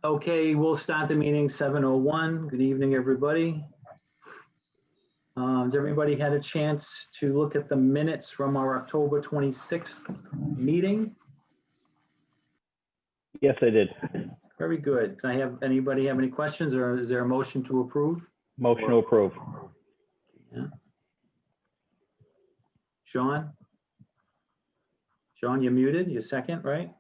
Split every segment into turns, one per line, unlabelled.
Okay, we'll start the meeting 7:01. Good evening, everybody. Has everybody had a chance to look at the minutes from our October 26th meeting?
Yes, I did.
Very good. Can I have, anybody have any questions, or is there a motion to approve?
Motion to approve.
Yeah. Sean? Sean, you're muted. You're second, right?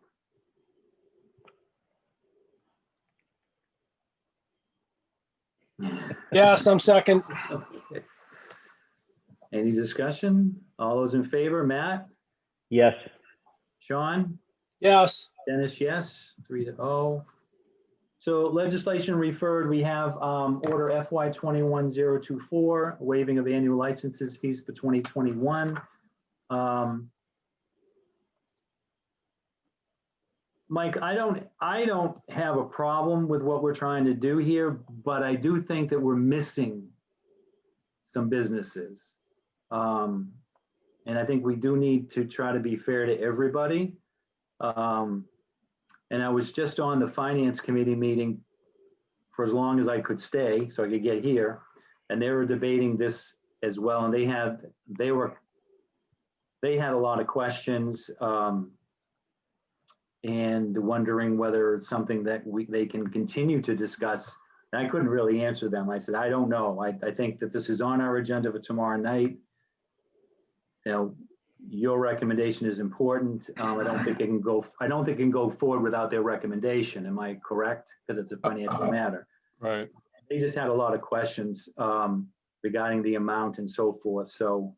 Yes, I'm second.
Okay. Any discussion? All those in favor? Matt?
Yes.
Sean?
Yes,
Dennis, yes, 3-0. So legislation referred, we have order FY 21024, waiving of annual licenses fees for 2021. Mike, I don't have a problem with what we're trying to do here, but I do think that we're missing some businesses. And I think we do need to try to be fair to everybody. And I was just on the finance committee meeting for as long as I could stay, so I could get here. And they were debating this as well, and they had a lot of questions, and wondering whether it's something that they can continue to discuss. And I couldn't really answer them. I said, I don't know. I think that this is on our agenda for tomorrow night. You know, your recommendation is important. I don't think it can go forward without their recommendation. Am I correct? Because it's a financial matter.
Right.
They just had a lot of questions regarding the amount and so forth. So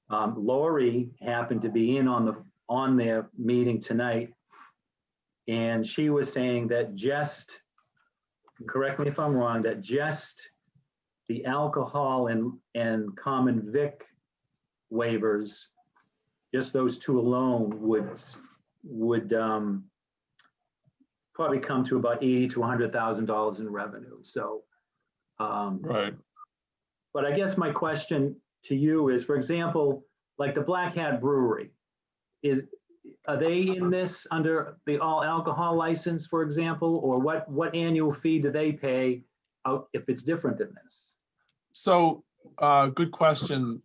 Lori happened to be in on their meeting tonight, and she was saying that just, correct me if I'm wrong, that just the alcohol and common vic waivers, just those two alone would probably come to about $80,000 to $100,000 in revenue. So,
Right.
but I guess my question to you is, for example, like the Black Hat Brewery, are they in this under the all alcohol license, for example, or what annual fee do they pay out if it's different than this?
So, good question.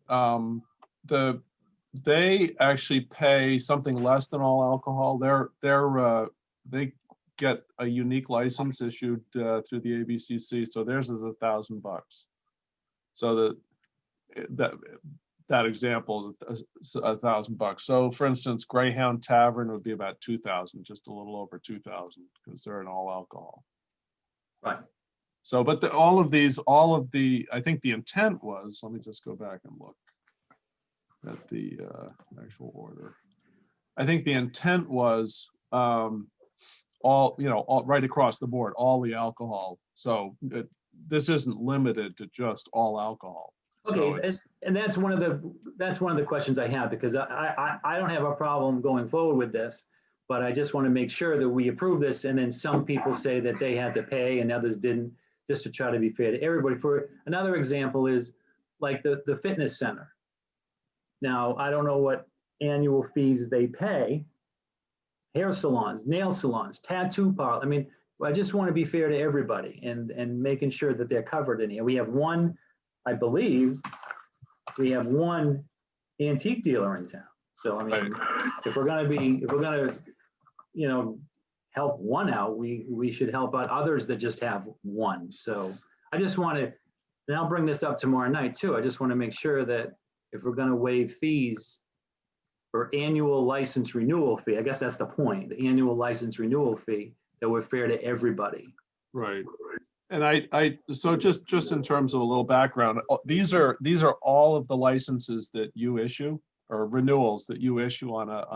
They actually pay something less than all alcohol. They get a unique license issued through the ABCC, so theirs is $1,000. So that example is $1,000. So, for instance, Greyhound Tavern would be about 2,000, just a little over 2,000, because they're an all alcohol.
Right.
So, but I think the intent was, let me just go back and look at the actual order. I think the intent was all right across the board, all the alcohol. So this isn't limited to just all alcohol.
Okay, so and that's one of the questions I have, because I don't have a problem going forward with this, but I just want to make sure that we approve this, and then some people say that they had to pay and others didn't, just to try to be fair to everybody. For another example is like the fitness center. Now, I don't know what annual fees they pay. Hair salons, nail salons, tattoo parlor. I mean, I just want to be fair to everybody and making sure that they're covered in here. We have one, I believe, we have one antique dealer in town. So I mean, if we're gonna, help one out, we should help out others that just have one. So I just want to, and I'll bring this up tomorrow night too. I just want to make sure that if we're going to waive fees for annual license renewal fee, I guess that's the point, the annual license renewal fee, that we're fair to everybody.
Right. And so just in terms of a little background, these are all of the licenses that you issue, or renewals that you issue on a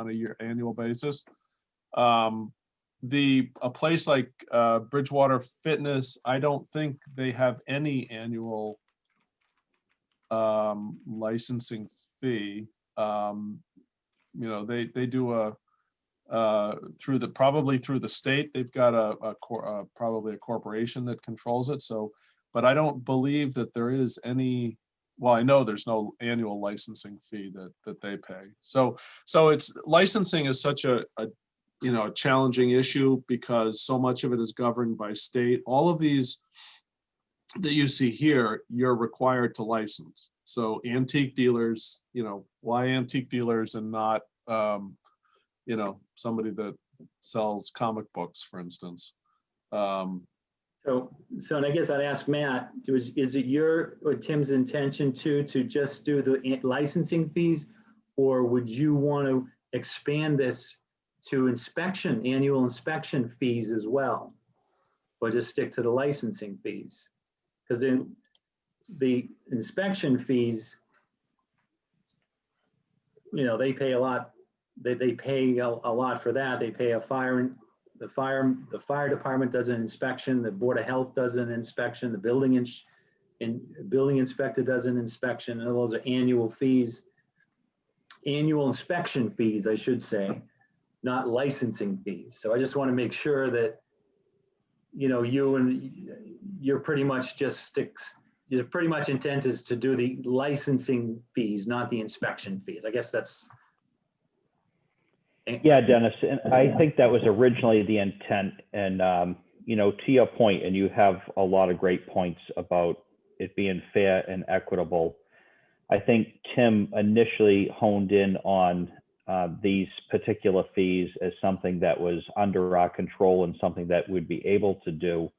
annual basis. A place like Bridgewater Fitness, I don't think they have any annual licensing fee. They do probably through the state. They've got probably a corporation that controls it. So, but I don't believe that there is any. Well, I know there's no annual licensing fee that they pay. So it's licensing is such a a challenging issue because so much of it is governed by state. All of these that you see here, you're required to license. So antique dealers, why antique dealers and not, somebody that sells comic books, for instance?
So and I guess I'd ask Matt, is it your or Tim's intention to just do the licensing fees? Or would you want to expand this to annual inspection fees as well? Or just stick to the licensing fees? Because then the inspection fees, they pay a lot. They pay a lot for that. They pay the fire department does an inspection, the Board of Health does an inspection, the building inspector does an inspection, and those are annual fees. Annual inspection fees, I should say, not licensing fees. So I just want to make sure that, you're pretty much your pretty much intent is to do the licensing fees, not the inspection fees. I guess that's.
Yeah, Dennis, and I think that was originally the intent. And, to your point, and you have a lot of great points about it being fair and equitable. I think Tim initially honed in on these particular fees as something that was under our control and something that we'd be able to do.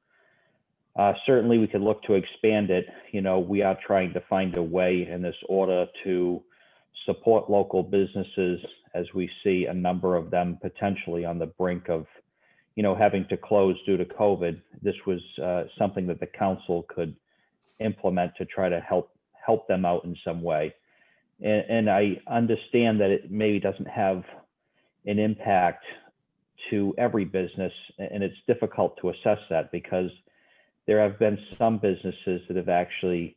Certainly, we could look to expand it. We are trying to find a way in this order to support local businesses as we see a number of them potentially on the brink of, having to close due to COVID. This was something that the council could implement to try to help them out in some way. And I understand that it maybe doesn't have an impact to every business, and it's difficult to assess that because there have been some businesses that have actually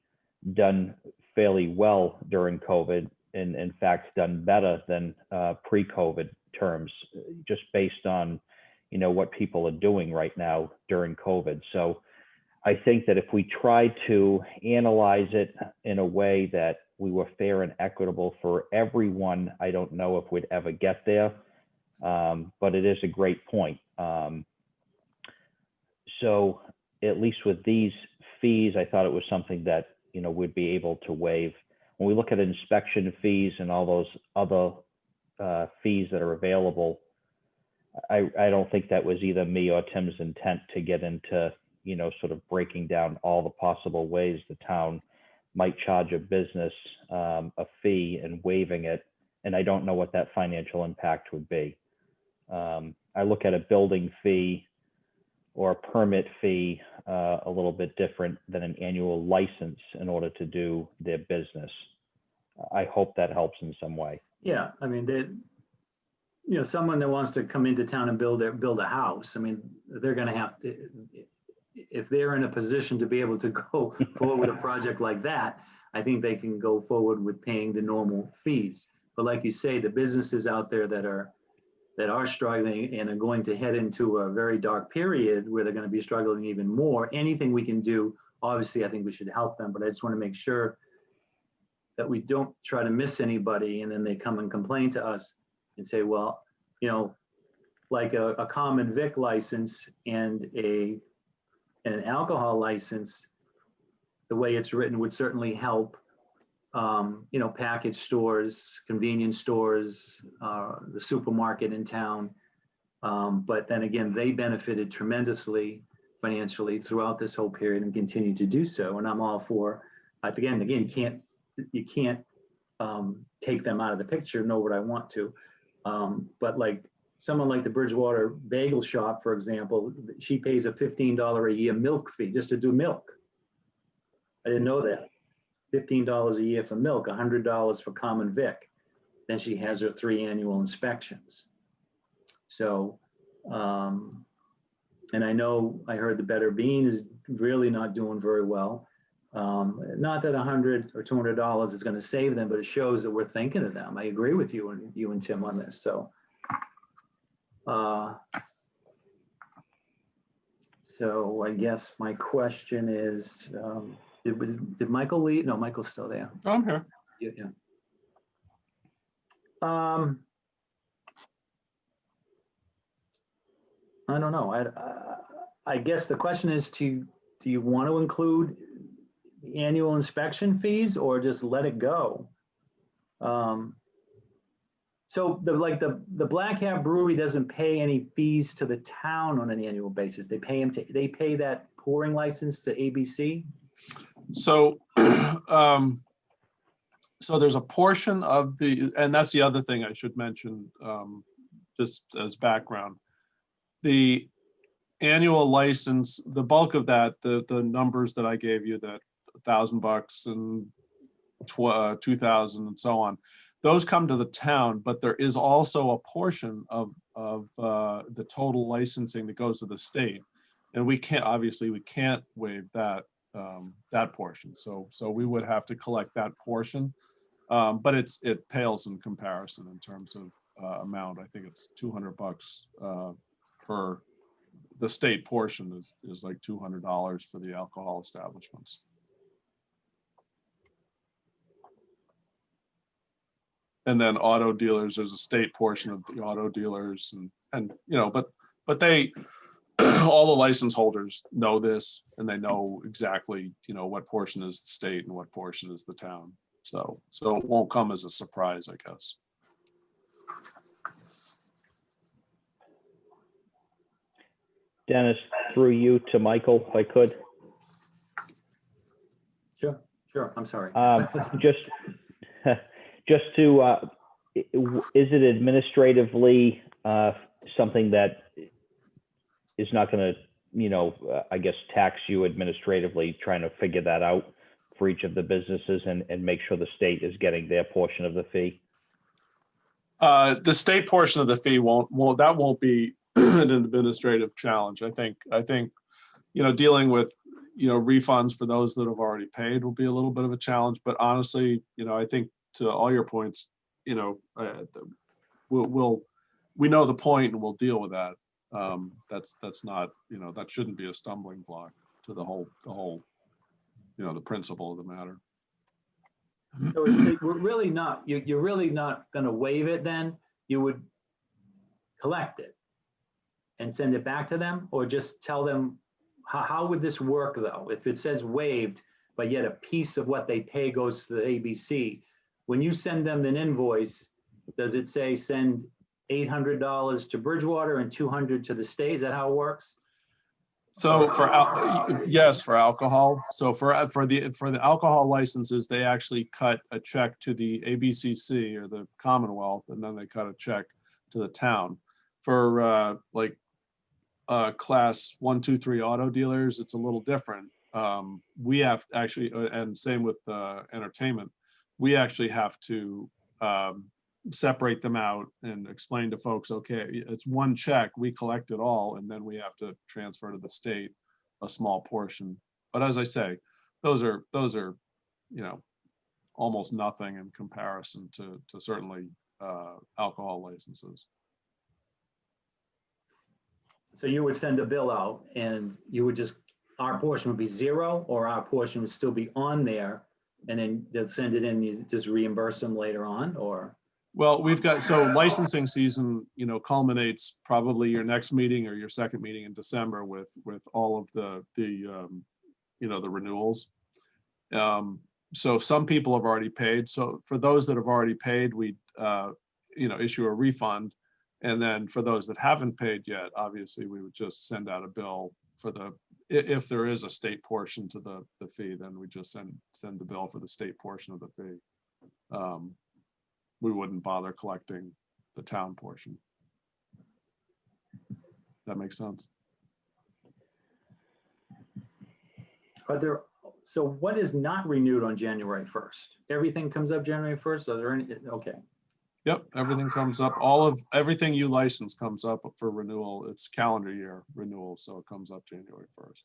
done fairly well during COVID, and in fact done better than pre-COVID terms, just based on what people are doing right now during COVID. So I think that if we try to analyze it in a way that we were fair and equitable for everyone, I don't know if we'd ever get there, but it is a great point. So at least with these fees, I thought it was something that we'd be able to waive. When we look at inspection fees and all those other fees that are available, I don't think that was either me or Tim's intent to get into sort of breaking down all the possible ways the town might charge a business a fee and waiving it. And I don't know what that financial impact would be. I look at a building fee or a permit fee a little bit different than an annual license in order to do their business. I hope that helps in some way.
Yeah, I mean, someone that wants to come into town and build a house, I mean, they're going to have to, if they're in a position to be able to go forward with a project like that, I think they can go forward with paying the normal fees. But like you say, the businesses out there that are struggling and are going to head into a very dark period where they're going to be struggling even more, anything we can do, obviously, I think we should help them. But I just want to make sure that we don't try to miss anybody and then they come and complain to us and say, well, like a common vic license and an alcohol license, the way it's written would certainly help, package stores, convenience stores, the supermarket in town. But then again, they benefited tremendously financially throughout this whole period and continue to do so. And I'm all for, again, you can't take them out of the picture, nor would I want to. But like someone like the Bridgewater Bagel Shop, for example, she pays a $15 a year milk fee just to do milk. I didn't know that. $15 a year for milk, $100 for common vic. Then she has her 3 annual inspections. So, and I know I heard the Better Bean is really not doing very well. Not that $100 or $200 is going to save them, but it shows that we're thinking of them. I agree with you and Tim on this. So, so I guess my question is, did Michael leave? No, Michael's still there.
I'm here.
Yeah. I don't know. I guess the question is do you want to include the annual inspection fees or just let it go? So the Black Hat Brewery doesn't pay any fees to the town on an annual basis. They pay that pouring license to ABC.
So, so there's a portion of and that's the other thing I should mention, just as background. The annual license, the bulk of that, the numbers that I gave you, that $1,000 and 2,000 and so on, those come to the town, but there is also a portion of the total licensing that goes to the state. And we can't waive that that portion. So we would have to collect that portion. But it pales in comparison in terms of amount. I think it's $200 per. The state portion is like $200 for the alcohol establishments. And then auto dealers, there's a state portion of the auto dealers, and you know, but they all the license holders know this, and they know exactly, you know, what portion is the state and what portion is the town. So it won't come as a surprise, I guess.
Dennis, through you to Michael, if I could.
Sure. I'm sorry.
Just to, is it administratively something that is not going to, you know, I guess tax you administratively, trying to figure that out for each of the businesses and make sure the state is getting their portion of the fee?
The state portion of the fee won't be an administrative challenge. I think, you know, dealing with, you know, refunds for those that have already paid will be a little bit of a challenge. But honestly, you know, I think to all your points, you know, we know the point and we'll deal with that. That's not, you know, that shouldn't be a stumbling block to the whole, you know, the principle of the matter.
So we're really not, you're really not going to waive it then? You would collect it and send it back to them, or just tell them, how would this work though? If it says waived, but yet a piece of what they pay goes to the ABC, when you send them an invoice, does it say send $800 to Bridgewater and $200 to the state? Is that how it works?
So yes, for alcohol. So for the alcohol licenses, they actually cut a check to the ABCC or the Commonwealth, and then they cut a check to the town. For class 1, 2, 3 auto dealers, it's a little different. We have actually, and same with entertainment, we actually have to separate them out and explain to folks, okay, it's one check, we collect it all, and then we have to transfer to the state a small portion. But as I say, those are, you know, almost nothing in comparison to certainly alcohol licenses.
So you would send a bill out and you would just, our portion would be zero, or our portion would still be on there, and then they'll send it in, you just reimburse them later on, or?
Well, we've got, so licensing season, you know, culminates probably your next meeting or your second meeting in December with all of the you know, the renewals. So some people have already paid. So for those that have already paid, we you know, issue a refund. And then for those that haven't paid yet, obviously we would just send out a bill for the, if there is a state portion to the fee, then we just send the bill for the state portion of the fee. We wouldn't bother collecting the town portion. That makes sense.
Are there, so what is not renewed on January 1st? Everything comes up January 1st? Are there any, okay.
Yep, everything comes up. Everything you license comes up for renewal. It's calendar year renewal, so it comes up January 1st.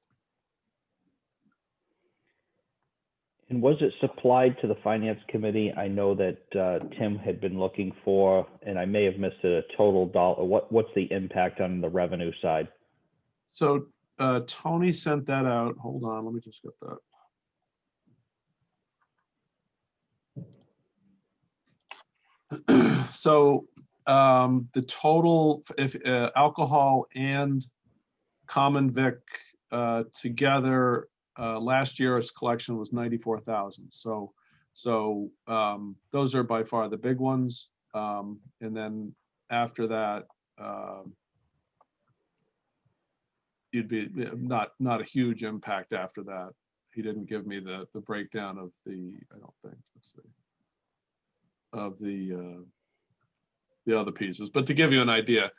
And was it supplied to the finance committee? I know that Tim had been looking for, and I may have missed it, a total dollar. What's the impact on the revenue side?
So Tony sent that out. Hold on, let me just get that. So the total, if alcohol and Common Vic together, last year's collection was 94,000. So those are by far the big ones. And then after that, you'd be not a huge impact after that. He didn't give me the breakdown of the, I don't think, let's see, of the other pieces. But to give you an idea,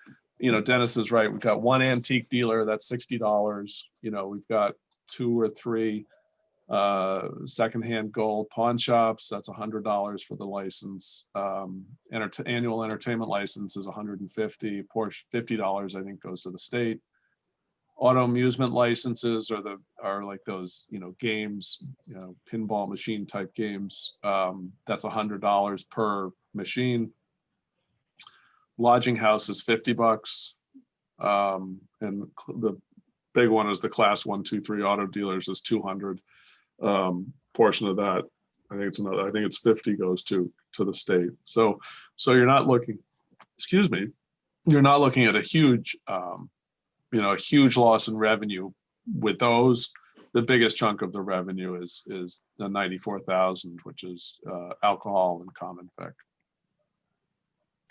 Dennis is right. We've got one antique dealer, that's $60. We've got 2 or 3 secondhand gold pawn shops, that's $100 for the license. Annual entertainment license is $150. Porsche, $50 I think goes to the state. Auto amusement licenses are like those, games, pinball machine type games. That's $100 per machine. Lodging house is $50. And the big one is the class 1, 2, 3 auto dealers is $200. Portion of that, I think it's 50 goes to the state. So you're not looking, you're not looking at a huge, a huge loss in revenue with those. The biggest chunk of the revenue is the 94,000, which is alcohol and common vic.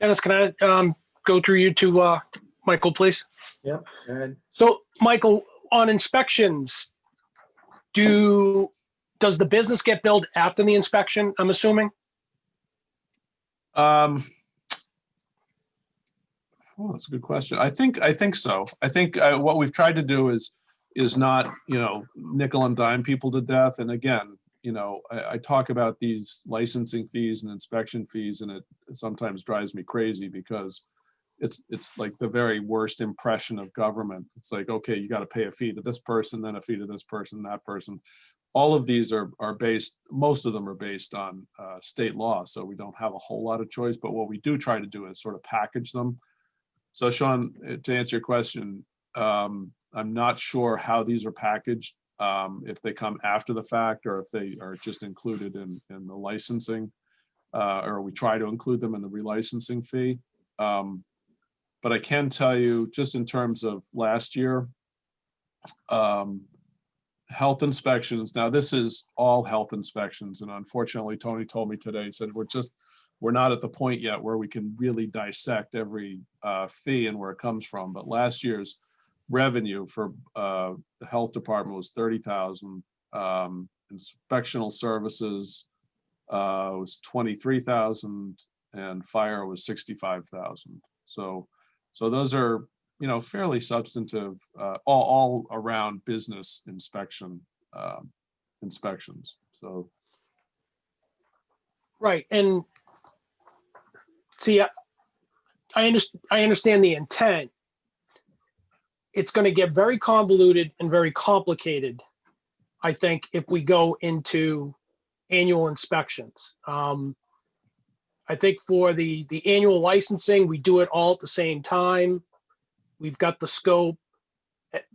Dennis, can I go through you to Michael, please?
Yep. Go ahead.
So, Michael, on inspections, does the business get billed after the inspection, I'm assuming?
Oh, that's a good question. I think so. I think what we've tried to do is not, nickel and dime people to death. And again, I talk about these licensing fees and inspection fees, and it sometimes drives me crazy because it's like the very worst impression of government. It's like, okay, you got to pay a fee to this person, then a fee to this person, that person. All of these are based, most of them are based on state law. So we don't have a whole lot of choice, but what we do try to do is sort of package them. So Sean, to answer your question, I'm not sure how these are packaged, if they come after the fact or if they are just included in the licensing, or we try to include them in the relicensing fee. But I can tell you, just in terms of last year, health inspections. Now this is all health inspections, and unfortunately, Tony told me today, he said we're not at the point yet where we can really dissect every fee and where it comes from. But last year's revenue for the health department was 30,000. Inspectional services was 23,000, and fire was 65,000. So those are, fairly substantive, all around business inspections. So.
Right. And see, I understand the intent. It's going to get very convoluted and very complicated, I think, if we go into annual inspections. I think for the annual licensing, we do it all at the same time. We've got the scope,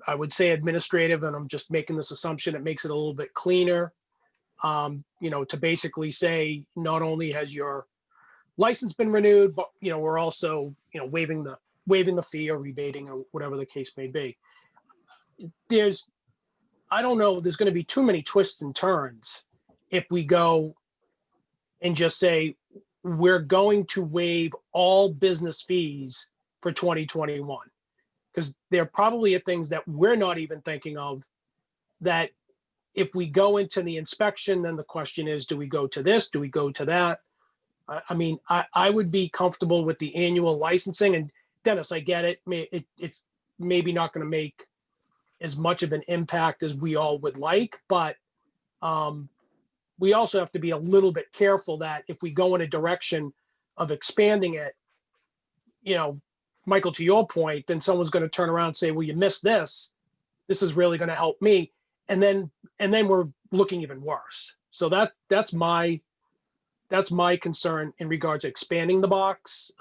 I would say administrative, and I'm just making this assumption, it makes it a little bit cleaner. To basically say, not only has your license been renewed, but, we're also, waiving the fee or rebating or whatever the case may be. I don't know, there's going to be too many twists and turns if we go and just say, we're going to waive all business fees for 2021. Because there probably are things that we're not even thinking of that if we go into the inspection, then the question is, do we go to this? Do we go to that? I would be comfortable with the annual licensing. And Dennis, I get it. It's maybe not going to make as much of an impact as we all would like, but we also have to be a little bit careful that if we go in a direction of expanding it, Michael, to your point, then someone's going to turn around and say, well, you missed this. This is really going to help me. And then we're looking even worse. So that's my concern in regards to expanding the box.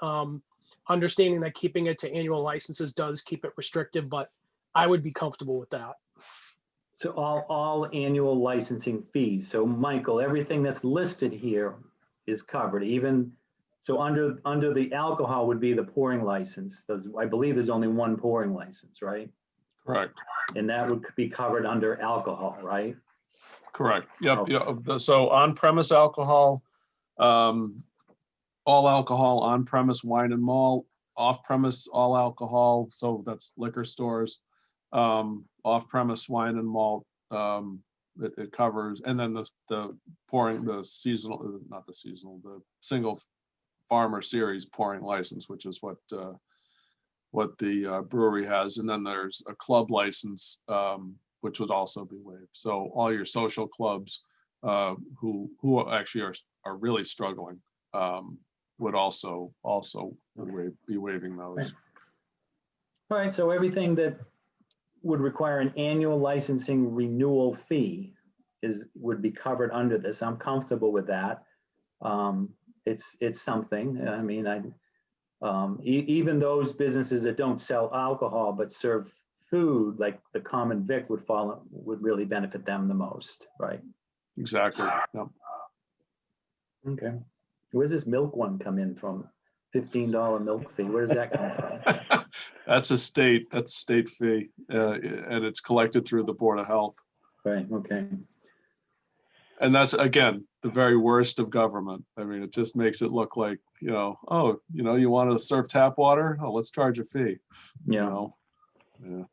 Understanding that keeping it to annual licenses does keep it restrictive, but I would be comfortable with that.
So all annual licensing fees. So Michael, everything that's listed here is covered, so under the alcohol would be the pouring license. I believe there's only one pouring license, right?
Correct.
And that would be covered under alcohol, right?
Correct. Yep.
Okay.
Yeah. So on-premise alcohol, all alcohol, on-premise wine and malt, off-premise all alcohol. So that's liquor stores, off-premise wine and malt. It covers, and then the pouring, the seasonal, not the seasonal, the single farmer series pouring license, which is what the brewery has. And then there's a club license, which would also be waived. So all your social clubs who actually are really struggling would also be waiving those.
All right, so everything that would require an annual licensing renewal fee would be covered under this. I'm comfortable with that. It's something. I mean, even those businesses that don't sell alcohol but serve food, like the Common Vic, would really benefit them the most, right?
Exactly. Yep.
Okay. Where's this milk one come in from? $15 milk fee. Where does that come from?
That's state fee, and it's collected through the Board of Health.
Right. Okay.
And that's, again, the very worst of government. I mean, it just makes it look like, oh, you want to serve tap water? Oh, let's charge a fee.
Yeah.
Yeah.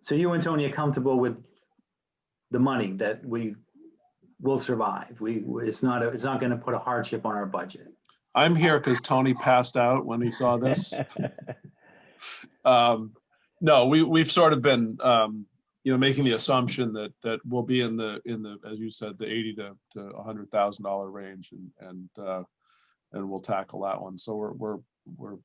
So you and Tony are comfortable with the money that we will survive. It's not going to put a hardship on our budget.
I'm here because Tony passed out when he saw this. No, we've sort of been, making the assumption that we'll be in the, as you said, the $80,000 to $100,000 range, and we'll tackle that one. So we're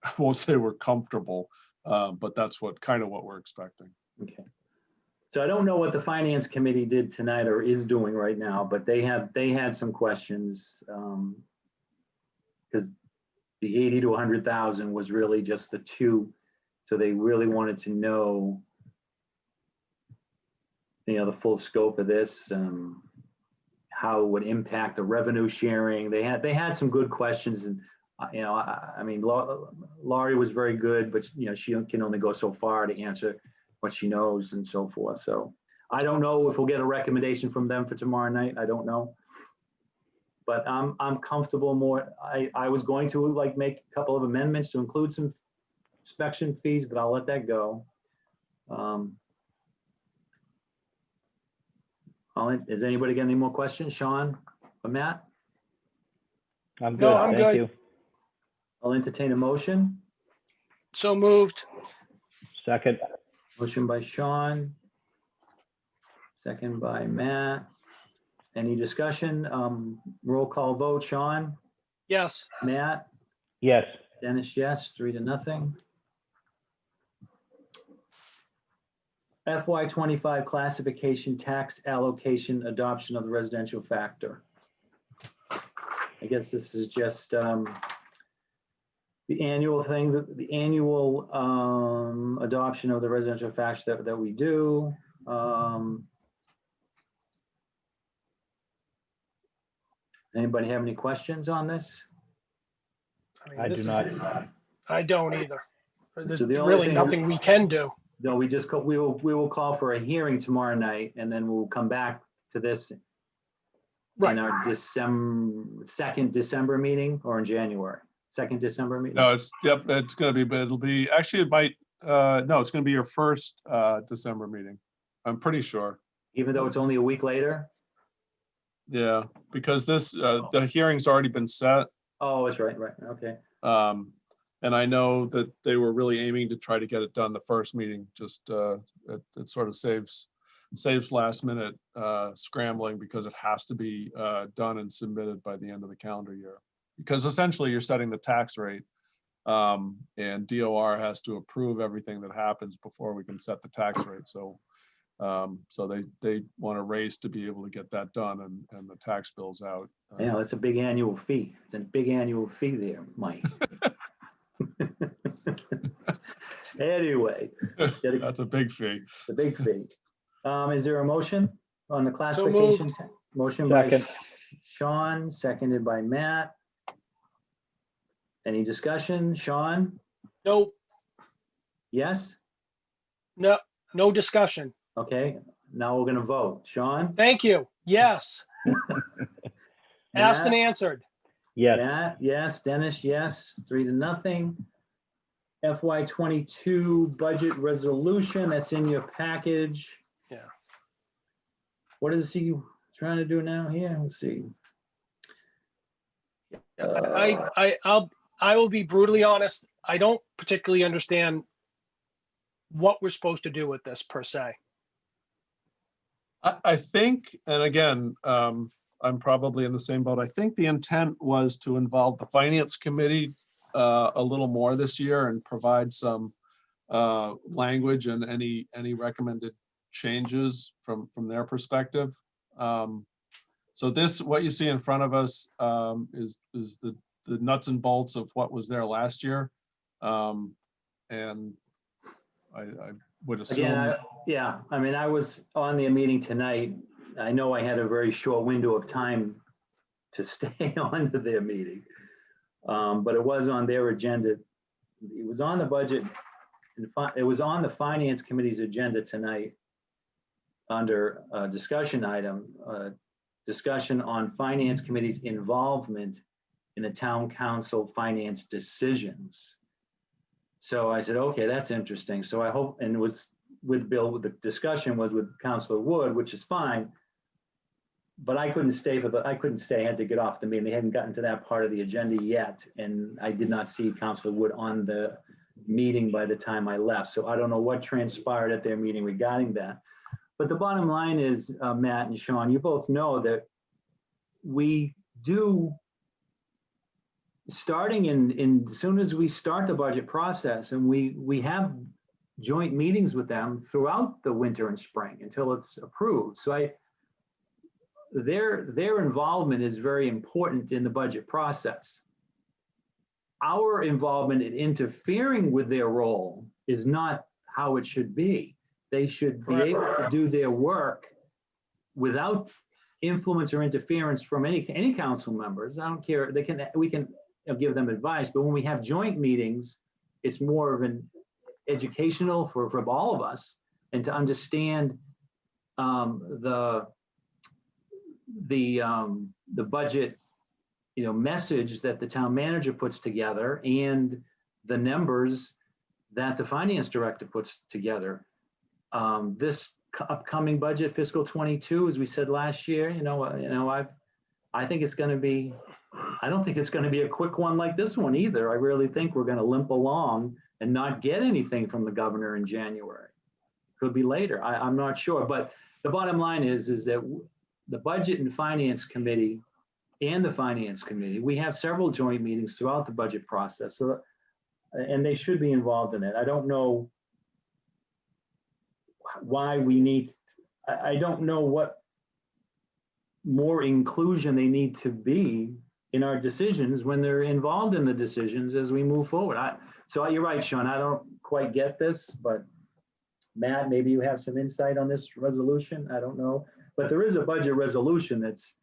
I won't say we're comfortable, but that's what we're expecting.
Okay. So I don't know what the finance committee did tonight or is doing right now, but they had some questions, because the 80 to 100,000 was really just the two. So they really wanted to know, the full scope of this, how it would impact the revenue sharing. They had some good questions, and I mean, Laurie was very good, but she can only go so far to answer what she knows and so forth. So I don't know if we'll get a recommendation from them for tomorrow night. I don't know. But I'm comfortable more. I was going to make a couple of amendments to include some inspection fees, but I'll let that go. Has anybody got any more questions? Sean or Matt?
I'm good.
No, I'm
Thank
good.
you.
I'll entertain a motion.
So moved.
Second.
Motion by Sean. Second by Matt. Any discussion? Roll call vote. Sean?
Yes.
Matt?
Yes.
Dennis, yes. 3-0. FY25 classification tax allocation adoption of the residential factor. I guess this is just the annual thing, the annual adoption of the residential factor that we do. Anybody have any questions on this?
mean,
I
this
do
is-
not.
I don't either. There's
So the only
really
thing-
nothing we can do.
No, we will call for a hearing tomorrow night, and then we'll come back to this
Right.
in our second December meeting, or in January, 2nd December meeting.
No, it's gonna be, but it'll be, actually it might, no, it's gonna be your first December meeting. I'm pretty sure.
Even though it's only a week later?
Yeah, because the hearing's already been set.
Oh, it's right, okay.
And I know that they were really aiming to try to get it done the first meeting, just it sort of saves last minute scrambling, because it has to be done and submitted by the end of the calendar year. Because essentially you're setting the tax rate, and DOR has to approve everything that happens before we can set the tax rate. So they want to race to be able to get that done and the tax bills out.
Yeah, that's a big annual fee. It's a big annual fee there, Mike. Anyway,
That's a big fee.
the big fee. Is there a motion on the
moved.
classification? Motion by
Second.
Sean, seconded by Matt. Any discussion? Sean,
Nope.
Yes?
No, no discussion.
Okay, now we're gonna vote. Sean?
Thank you. Yes. Asked and
Matt?
answered.
Yes,
Matt, yes. Dennis, yes. 3-0. FY '22 budget resolution, that's in your package.
Yeah.
What is he trying to do now here? Let's see.
I will be brutally honest. I don't particularly understand what we're supposed to do with this per se.
I think, and again, I'm probably in the same boat. I think the intent was to involve the finance committee a little more this year and provide some language and any recommended changes from their perspective. So this, what you see in front of us is the nuts and bolts of what was there last year. And I would
Again,
assume,
yeah, I mean, I was on the meeting tonight. I know I had a very short window of time to stay on to their meeting. But it was on their agenda. It was on the budget. It was on the finance committee's agenda tonight under a discussion item, discussion on finance committee's involvement in the town council finance decisions. So I said, okay, that's interesting. So I hope, and it was with Bill, the discussion was with Councilor Wood, which is fine. But I couldn't stay I couldn't stay, I had to get off the meeting. They hadn't gotten to that part of the agenda yet. And I did not see Councilor Wood on the meeting by the time I left. So I don't know what transpired at their meeting regarding that. But the bottom line is, Matt and Sean, you both know that we do, starting in as soon as we start the budget process, and we have joint meetings with them throughout the winter and spring until it's approved. So their involvement is very important in the budget process. Our involvement in interfering with their role is not how it should be. They should be able to do their work without influence or interference from any council members. I don't care. We can give them advice, but when we have joint meetings, it's more of an educational for all of us, and to understand the budget, message that the town manager puts together and the numbers that the finance director puts together. This upcoming budget, fiscal '22, as we said last year, I think it's going to be, I don't think it's going to be a quick one like this one either. I really think we're going to limp along and not get anything from the governor in January. Could be later. I'm not sure. But the bottom line is that the Budget and Finance Committee and the Finance Committee, we have several joint meetings throughout the budget process. So, and they should be involved in it. I don't know why we need, I don't know what more inclusion they need to be in our decisions when they're involved in the decisions as we move forward. So you're right, Sean, I don't quite get this, but Matt, maybe you have some insight on this resolution. I don't know, but there is a budget resolution that's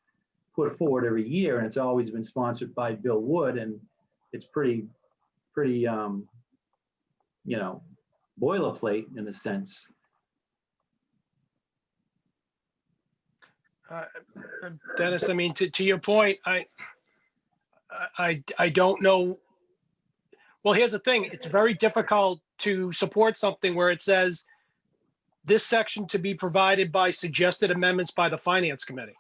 put forward every year, and it's always been sponsored by Bill Wood, and it's pretty boilerplate in a sense.
Dennis, I mean, to your point, I don't know. Well, here's the thing. It's very difficult to support something where it says this section to be provided by suggested amendments by the Finance Committee.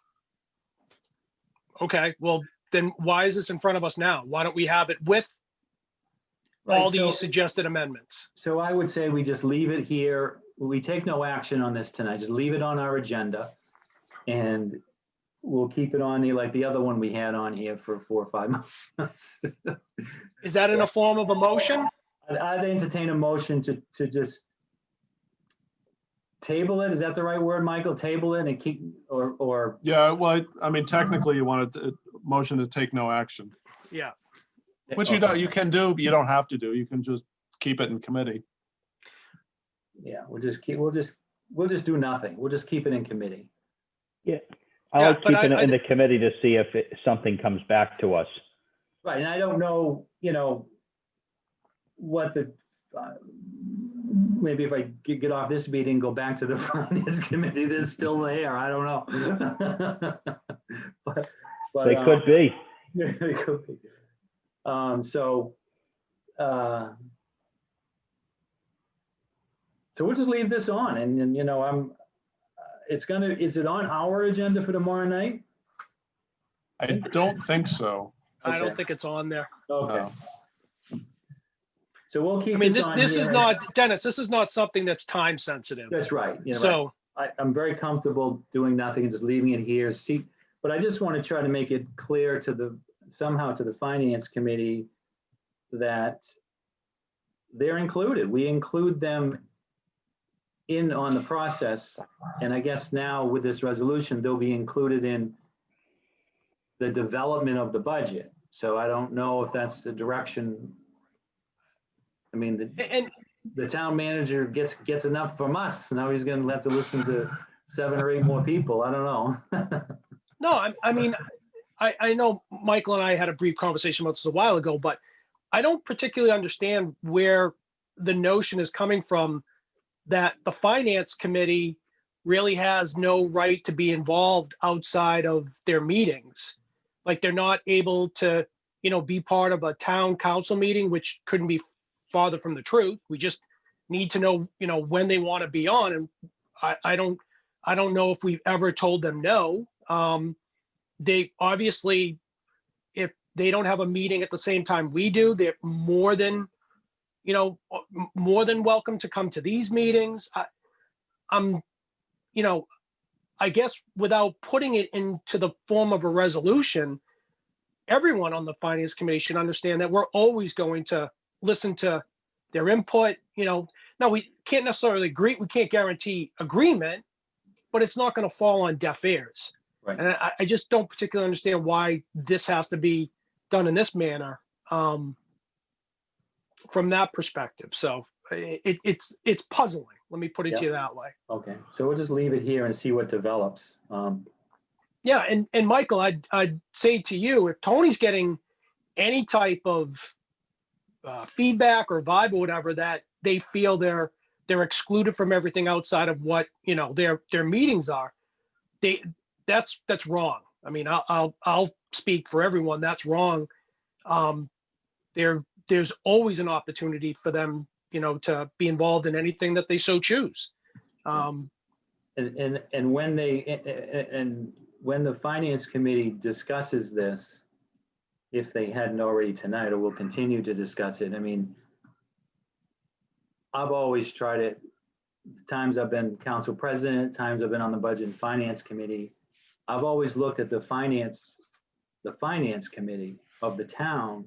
Okay, well, then why is this in front of us now? Why don't we have it with all these suggested amendments?
So I would say we just leave it here. We take no action on this tonight. Just leave it on our agenda. And we'll keep it on like the other one we had on here for 4 or 5 months.
Is that in a form of a motion?
I'd entertain a motion to just table it. Is that the right word, Michael? Table it and keep, or
yeah, well, I mean, technically you wanted a motion to take no action,
Yeah.
which you don't, you can do, but you don't have to do. You can just keep it in committee.
Yeah, we'll just do nothing. We'll just keep it in committee.
yeah.
Yeah,
I like
but
keeping it
I-
in the committee to see if something comes back to us.
Right, and I don't know, what maybe if I get off this meeting, go back to the finance committee, they're still there. I don't know. But
They could be.
yeah, they could be. So we'll just leave this on, and you know, is it on our agenda for tomorrow night?
I don't think so.
I don't
Okay.
think it's on there.
Okay.
No.
So we'll keep
I mean,
this on
this is
here.
not, Dennis, this is not something that's time sensitive.
That's right. You know,
So,
I'm very comfortable doing nothing and just leaving it here. See, but I just want to try to make it clear somehow to the finance committee that they're included. We include them in on the process. And I guess now with this resolution, they'll be included in the development of the budget. So I don't know if that's the direction. I mean,
and
the town manager gets enough from us. Now he's going to have to listen to 7 or 8 more people. I don't know.
no, I mean, I know Michael and I had a brief conversation about this a while ago, but I don't particularly understand where the notion is coming from that the finance committee really has no right to be involved outside of their meetings. Like they're not able to, you know, be part of a town council meeting, which couldn't be farther from the truth. We just need to know, you know, when they want to be on. And I don't know if we've ever told them no. They obviously, if they don't have a meeting at the same time we do, they're more than, you know, more than welcome to come to these meetings. I'm, you know, I guess without putting it into the form of a resolution, everyone on the finance committee should understand that we're always going to listen to their input. You know, now we can't necessarily agree, we can't guarantee agreement, but it's not going to fall on deaf ears.
Right.
And I just don't particularly understand why this has to be done in this manner from that perspective. So it's puzzling. Let me put it to you that way.
Okay, so we'll just leave it here and see what develops.
Yeah, and Michael, I'd say to you, if Tony's getting any type of feedback or vibe or whatever that they feel they're excluded from everything outside of what, you know, their meetings are, that's wrong. I mean, I'll speak for everyone. That's wrong. There's always an opportunity for them, you know, to be involved in anything that they so choose.
And when when the finance committee discusses this, if they hadn't already tonight, or will continue to discuss it, I mean, I've always tried it, times I've been council president, times I've been on the budget and finance committee, I've always looked at the finance committee of the town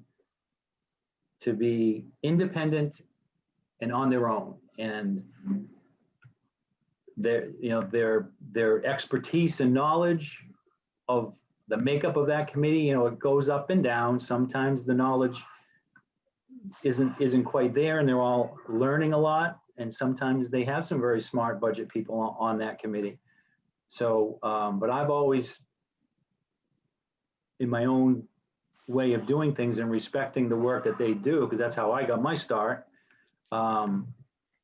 to be independent and on their own. And their expertise and knowledge of the makeup of that committee, you know, it goes up and down. Sometimes the knowledge isn't quite there and they're all learning a lot. And sometimes they have some very smart budget people on that committee. So, but I've always, in my own way of doing things and respecting the work that they do, because that's how I got my start,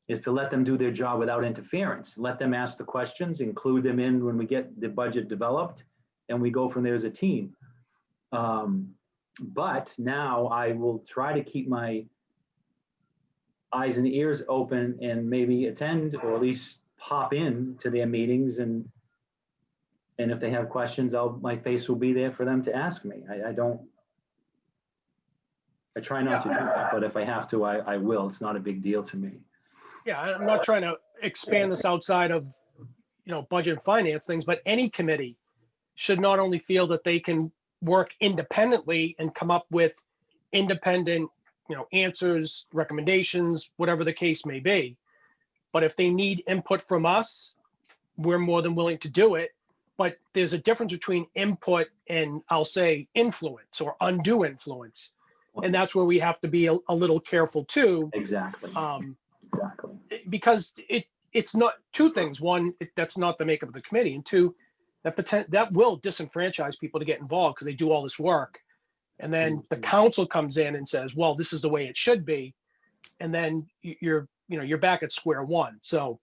is to let them do their job without interference. Let them ask the questions, include them in when we get the budget developed, and we go from there as a team. But now I will try to keep my eyes and ears open and maybe attend or at least pop in to their meetings, and if they have questions, my face will be there for them to ask me. I try not to do that, but if I have to, I will. It's not a big deal to me.
Yeah, I'm not trying to expand this outside of, you know, budget and finance things, but any committee should not only feel that they can work independently and come up with independent, you know, answers, recommendations, whatever the case may be. But if they need input from us, we're more than willing to do it. But there's a difference between input and, I'll say, influence or undue influence. And that's where we have to be a little careful too.
Exactly. Exactly.
Because it's not two things. One, that's not the makeup of the committee. And two, that will disenfranchise people to get involved because they do all this work. And then the council comes in and says, well, this is the way it should be. and then you're back at square one. So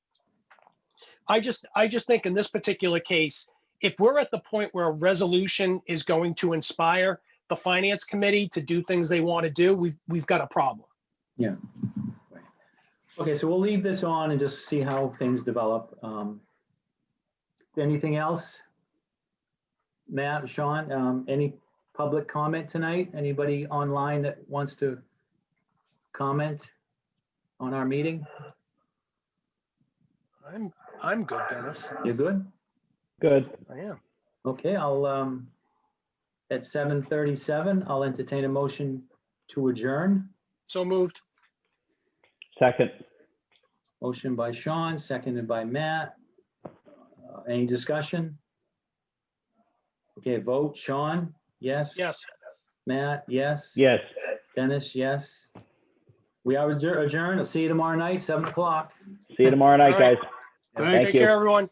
I just think in this particular case, if we're at the point where a resolution is going to inspire the finance committee to do things they want to do, we've got a problem.
Yeah. Okay, so we'll leave this on and just see how things develop. Anything else? Matt, Sean, any public comment tonight? Anybody online that wants to comment on our meeting?
I'm good, Dennis.
You good?
Good.
I am.
Okay, I'll, at 7:37, I'll entertain a motion to adjourn.
So moved.
Second.
Motion by Sean, seconded by Matt. Any discussion? Okay, vote. Sean, yes?
Yes.
Matt, yes?
Yes.
Dennis, yes? We are adjourned. I'll see you tomorrow night, 7 o'clock.
See you tomorrow night,
All right.
guys.
Thank
Thank
Take
you.
care, everyone.